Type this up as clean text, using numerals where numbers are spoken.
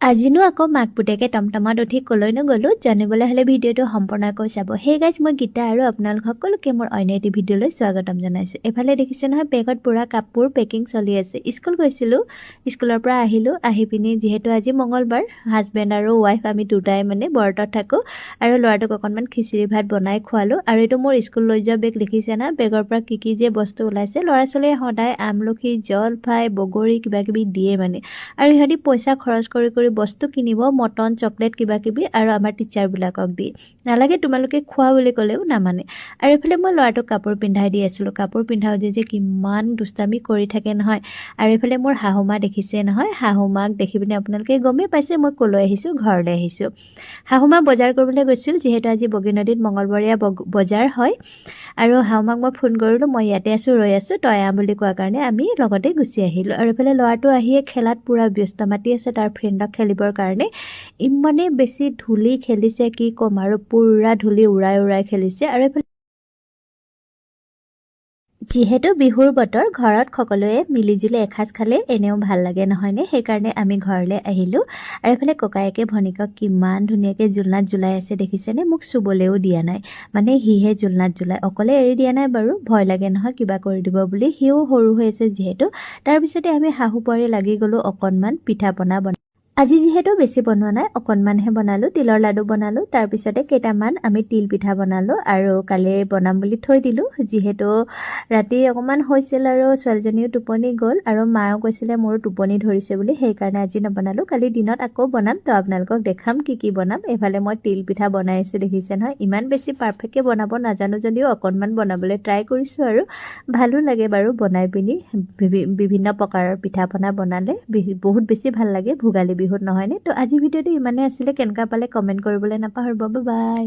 আজিনো আকৌ মাক পুতেকে টমটমত উঠি কলৈনো গ'লো জানিবলৈ হ'লে ভিডিঅ'টো সম্পূৰ্ণকৈ চাব। সেই গাইজ মই গীতা আৰু আপোনালোক সকলোকে মোৰ অন্য এটি ভিডিঅ'লৈ স্বাগতম জনাইছোঁ। এফালে দেখিছে নহয় বেগত পুৰা কাপোৰ পেকিং চলি আছে। স্কুল গৈছিলোঁ, স্কুলৰ পৰা আহিলোঁ, আহি পিনি যিহেতু আজি মঙলবাৰ হাজবেণ্ড আৰু ৱাইফ আমি দুটাই মানে ব্ৰতত থাকোঁ আৰু ল'ৰাটোক অকণমান খিচিৰি ভাত বনাই খোৱালোঁ। আৰু এইটো মোৰ স্কুল লৈ যোৱা বেগ দেখিছে না, বেগৰ পৰা কি যে বস্তু ওলাইছে। ল'ৰা ছোৱালীয়ে সদায় আমলখি জলফাই বগৰী কিবাকিবি দিয়ে মানে, আৰু ইহঁতি পইচা খৰচ কৰি বস্তু কিনিব মটন চকলেট কিবাকিবি আৰু আমাৰ টিচাৰবিলাকক দি নালাগে তোমালোকে খোৱা বুলি ক'লেও নামানে। আৰু এইফালে মই ল'ৰাটোক কাপোৰ পিন্ধাই দি আছিলোঁ। কাপোৰ পিন্ধাও যে কিমান দুষ্টামি কৰি থাকে নহয়। আৰু এইফালে মোৰ শাহুমা দেখিছে নহয়, শাহুমাক দেখি পিনে আপোনালোকে গমেই পাইছে মই ক'লৈ আহিছোঁ, ঘৰলৈ আহিছোঁ। শাহুমা বজাৰ কৰিবলৈ গৈছিল, যিহেতু আজি বগীনদীত মঙলবৰীয়া বজাৰ হয়। আৰু শাহুমাক মই ফোন কৰিলোঁ, মই ইয়াতে আছোঁ ৰৈ আছোঁ, তই আহ বুলি কোৱাৰ কাৰণে আমি লগতে গুচি আহিলোঁ। আৰু এইফালে ল'ৰাটো আহিয়ে খেলাত পূৰা ব্যস্ত, মাতি আছে তাৰ ফ্ৰেণ্ডক খেলিবৰ কাৰণে। ইমানেই বেছি ধূলি খেলিছে কি ক'ম, আৰু পূৰা ধূলি উৰাই খেলিছে। আৰু এইফালে যিহেতু বিহুৰ বতৰ, ঘৰত সকলোৱে মিলিজুলি এসাঁজ খালে এনেও ভাল লাগে নহয়নে, সেইকাৰণে আমি ঘৰলৈ আহিলোঁ। আৰু এইফালে ককায়েকে ভনীকক কিমান ধুনীয়াকৈ জোলনাত জোলাই আছে দেখিছেনে, মোক চুবলৈও দিয়া নাই, মানে সিহে জোলনাত জোলাই, অকলে এৰি দিয়া নাই বাৰু, ভয় লাগে নহয় কিবা কৰি দিব বুলি, সিও সৰু হৈ আছে যিহেতু। তাৰপিছতে আমি শাহু বোৱাৰী লাগি গ'লোঁ অকণমান পিঠা পনা বনাই। আজি যিহেতু বেছি বনোৱা নাই, অকণমানহে বনালোঁ, তিলৰ লাডু বনালোঁ, তাৰপিছতে কেইটামান আমি তিল পিঠা বনালোঁ আৰু কালি বনাম বুলি থৈ দিলোঁ। যিহেতু ৰাতি অকণমান হৈছিল আৰু ছোৱালীজনীও টোপনি গ'ল, আৰু মায়েও কৈছিলে মোৰো টোপনি ধৰিছে বুলি, সেইকাৰণে আজি নবনালোঁ। কালি দিনত আকৌ বনাম, তো আপোনালোকক দেখাম কি বনাম। এইফালে মই তিল পিঠা বনাই আছোঁ দেখিছে নহয়, ইমান বেছি পাৰফেক্টকৈ বনাব নাজানো যদিও অকণমান বনাবলৈ ট্ৰাই কৰিছোঁ, আৰু ভালো লাগে বাৰু বনাই পিনি। বিভিন্ন প্ৰকাৰৰ পিঠা পনা বনালে বহুত বেছি ভাল লাগে ভোগালী বিহুত নহয়নে। তো আজি ভিডিঅ'টো ইমানেই আছিলে, কেনেকুৱা পালে কমেণ্ট কৰিবলৈ নাপাহৰিব। Bye bye.